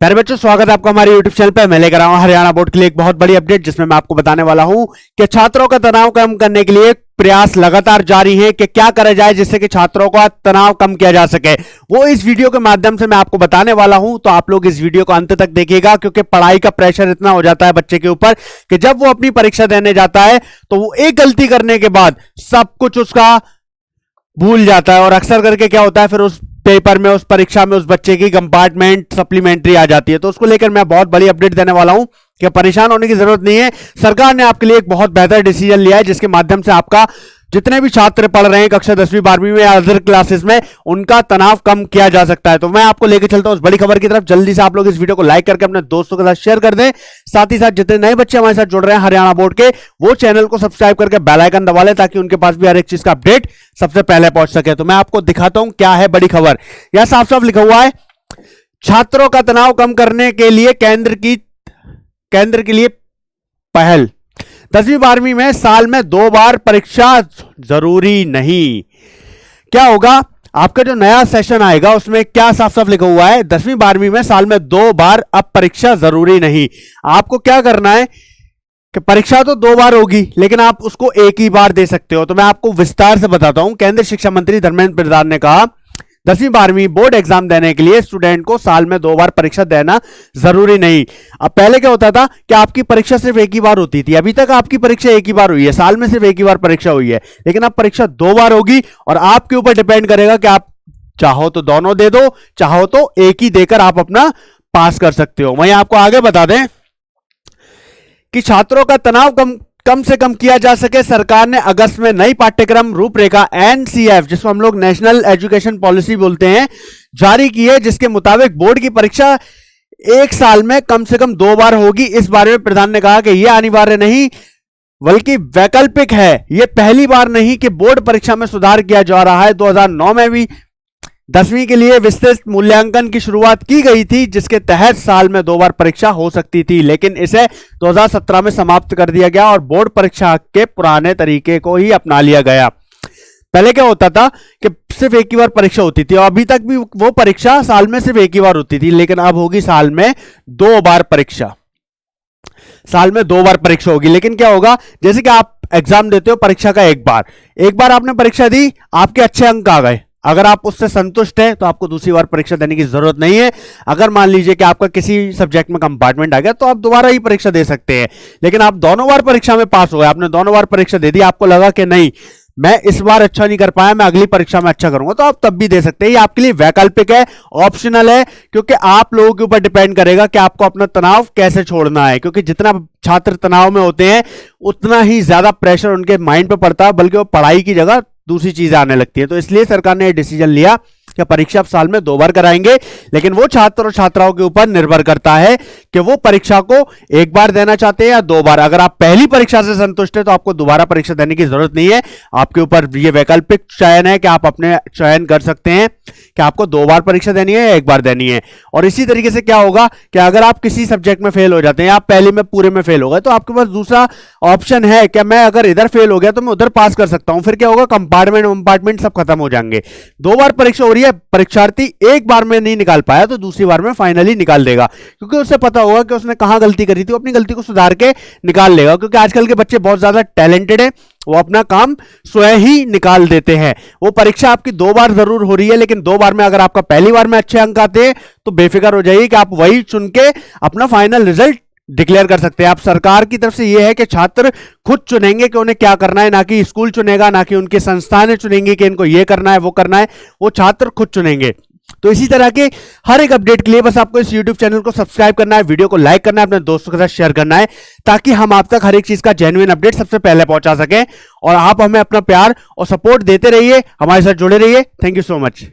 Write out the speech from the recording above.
प्यारे बच्चों, स्वागत है आपका हमारे YouTube चैनल पे। मैं लेकर आया हूं हरियाणा बोर्ड के लिए एक बहुत बड़ी अपडेट, जिसमें मैं आपको बताने वाला हूं कि छात्रों का तनाव कम करने के लिए प्रयास लगातार जारी है कि क्या करा जाए जिससे कि छात्रों का तनाव कम किया जा सके। वो इस वीडियो के माध्यम से मैं आपको बताने वाला हूं, तो आप लोग इस वीडियो को अंत तक देखिएगा, क्योंकि पढ़ाई का प्रेशर इतना हो जाता है बच्चे के ऊपर कि जब वो अपनी परीक्षा देने जाता है तो वो एक गलती करने के बाद सब कुछ उसका भूल जाता है। और अक्सर करके क्या होता है, फिर उस पेपर में, उस परीक्षा में उस बच्चे की कंपार्टमेंट सप्लीमेंट्री आ जाती है। तो उसको लेकर मैं बहुत बड़ी अपडेट देने वाला हूं कि परेशान होने की जरूरत नहीं है। सरकार ने आपके लिए एक बहुत बेहतर डिसीजन लिया है, जिसके माध्यम से आपका जितने भी छात्र पढ़ रहे हैं कक्षा 10वीं 12वीं में या अदर क्लासेस में, उनका तनाव कम किया जा सकता है। तो मैं आपको लेकर चलता हूं उस बड़ी खबर की तरफ। जल्दी से आप लोग इस वीडियो को लाइक करके अपने दोस्तों के साथ शेयर कर दें। साथ ही साथ जितने नए बच्चे हमारे साथ जुड़ रहे हैं हरियाणा बोर्ड के, वो चैनल को सब्सक्राइब करके बेल आइकन दबा लें, ताकि उनके पास भी हर एक चीज का अपडेट सबसे पहले पहुंच सके। तो मैं आपको दिखाता हूं क्या है बड़ी खबर। यह साफ साफ लिखा हुआ है, छात्रों का तनाव कम करने के लिए केंद्र के लिए पहल। 10वीं 12वीं में साल में 2 बार परीक्षा जरूरी नहीं। क्या होगा, आपका जो नया सेशन आएगा उसमें क्या साफ साफ लिखा हुआ है, 10वीं 12वीं में साल में 2 बार अब परीक्षा जरूरी नहीं। आपको क्या करना है कि परीक्षा तो 2 बार होगी, लेकिन आप उसको एक ही बार दे सकते हो। तो मैं आपको विस्तार से बताता हूं। केंद्रीय शिक्षा मंत्री धर्मेंद्र प्रधान ने कहा, 10वीं 12वीं बोर्ड एग्जाम देने के लिए स्टूडेंट को साल में 2 बार परीक्षा देना जरूरी नहीं। अब पहले क्या होता था कि आपकी परीक्षा सिर्फ एक ही बार होती थी। अभी तक आपकी परीक्षा एक ही बार हुई है, साल में सिर्फ एक ही बार परीक्षा हुई है, लेकिन अब परीक्षा 2 बार होगी। और आपके ऊपर डिपेंड करेगा कि आप चाहो तो दोनों दे दो, चाहो तो एक ही देकर आप अपना पास कर सकते हो। वहीं आपको आगे बता दें कि छात्रों का तनाव कम से कम किया जा सके, सरकार ने अगस्त में नई पाठ्यक्रम रूपरेखा NCF, जिसको हम लोग नेशनल एजुकेशन पॉलिसी बोलते हैं, जारी की है, जिसके मुताबिक बोर्ड की परीक्षा एक साल में कम से कम 2 बार होगी। इस बारे में प्रधान ने कहा कि यह अनिवार्य नहीं बल्कि वैकल्पिक है। यह पहली बार नहीं कि बोर्ड परीक्षा में सुधार किया जा रहा है। 2009 में भी 10वीं के लिए विस्तृत मूल्यांकन की शुरुआत की गई थी, जिसके तहत साल में 2 बार परीक्षा हो सकती थी, लेकिन इसे 2017 में समाप्त कर दिया गया और बोर्ड परीक्षा के पुराने तरीके को ही अपना लिया गया। पहले क्या होता था कि सिर्फ एक ही बार परीक्षा होती थी, और अभी तक भी वो परीक्षा साल में सिर्फ एक ही बार होती थी, लेकिन अब होगी साल में 2 बार परीक्षा। साल में 2 बार परीक्षा होगी। लेकिन क्या होगा, जैसे कि आप एग्जाम देते हो परीक्षा का एक बार आपने परीक्षा दी, आपके अच्छे अंक आ गए, अगर आप उससे संतुष्ट हैं तो आपको दूसरी बार परीक्षा देने की जरूरत नहीं है। अगर मान लीजिए कि आपका किसी सब्जेक्ट में कंपार्टमेंट आ गया, तो आप दोबारा ही परीक्षा दे सकते हैं। लेकिन आप दोनों बार परीक्षा में पास हो गए, आपने दोनों बार परीक्षा दे दी, आपको लगा कि नहीं मैं इस बार अच्छा नहीं कर पाया, मैं अगली परीक्षा में अच्छा करूंगा, तो आप तब भी दे सकते हैं। ये आपके लिए वैकल्पिक है, ऑप्शनल है, क्योंकि आप लोगों के ऊपर डिपेंड करेगा कि आपको अपना तनाव कैसे छोड़ना है। क्योंकि जितना छात्र तनाव में होते हैं उतना ही ज्यादा प्रेशर उनके माइंड पर पड़ता है, बल्कि वो पढ़ाई की जगह दूसरी चीजें आने लगती है। तो इसलिए सरकार ने यह डिसीजन लिया कि परीक्षा अब साल में 2 बार कराएंगे, लेकिन वो छात्र और छात्राओं के ऊपर निर्भर करता है कि वो परीक्षा को एक बार देना चाहते हैं या 2 बार। अगर आप पहली परीक्षा से संतुष्ट है तो आपको दोबारा परीक्षा देने की जरूरत नहीं है। आपके ऊपर ये वैकल्पिक चयन है कि आप अपने चयन कर सकते हैं कि आपको 2 बार परीक्षा देनी है या 1 बार देनी है। और इसी तरीके से क्या होगा कि अगर आप किसी सब्जेक्ट में फेल हो जाते हैं, आप पहले में पूरे में फेल हो गए, तो आपके पास दूसरा ऑप्शन है कि मैं अगर इधर फेल हो गया तो मैं उधर पास कर सकता हूं। फिर क्या होगा, कंपार्टमेंट सब खत्म हो जाएंगे। 2 बार परीक्षा हो रही है, परीक्षार्थी एक बार में नहीं निकाल पाया तो दूसरी बार में फाइनली निकाल देगा, क्योंकि उसे पता होगा कि उसने कहां गलती करी थी, वो अपनी गलती को सुधार के निकाल लेगा। क्योंकि आजकल के बच्चे बहुत ज्यादा टैलेंटेड है, वो अपना काम स्वयं ही निकाल देते हैं। वो परीक्षा आपकी 2 बार जरूर हो रही है, लेकिन 2 बार में अगर आपका पहली बार में अच्छे अंक आते हैं तो बेफिक्र हो जाइए कि आप वही चुन के अपना फाइनल रिजल्ट डिक्लेयर कर सकते हैं। आप सरकार की तरफ से यह है कि छात्र खुद चुनेंगे कि उन्हें क्या करना है, ना कि स्कूल चुनेगा, ना कि उनकी संस्थाएं चुनेंगी कि इनको यह करना है वो करना है, वो छात्र खुद चुनेंगे। तो इसी तरह के हर एक अपडेट के लिए बस आपको इस YouTube चैनल को सब्सक्राइब करना है, वीडियो को लाइक करना है, अपने दोस्तों के साथ शेयर करना है, ताकि हम आप तक हर एक चीज का जेन्युइन अपडेट सबसे पहले पहुंचा सकें। और आप हमें अपना प्यार और सपोर्ट देते रहिए, हमारे साथ जुड़े रहिए। Thank you so much.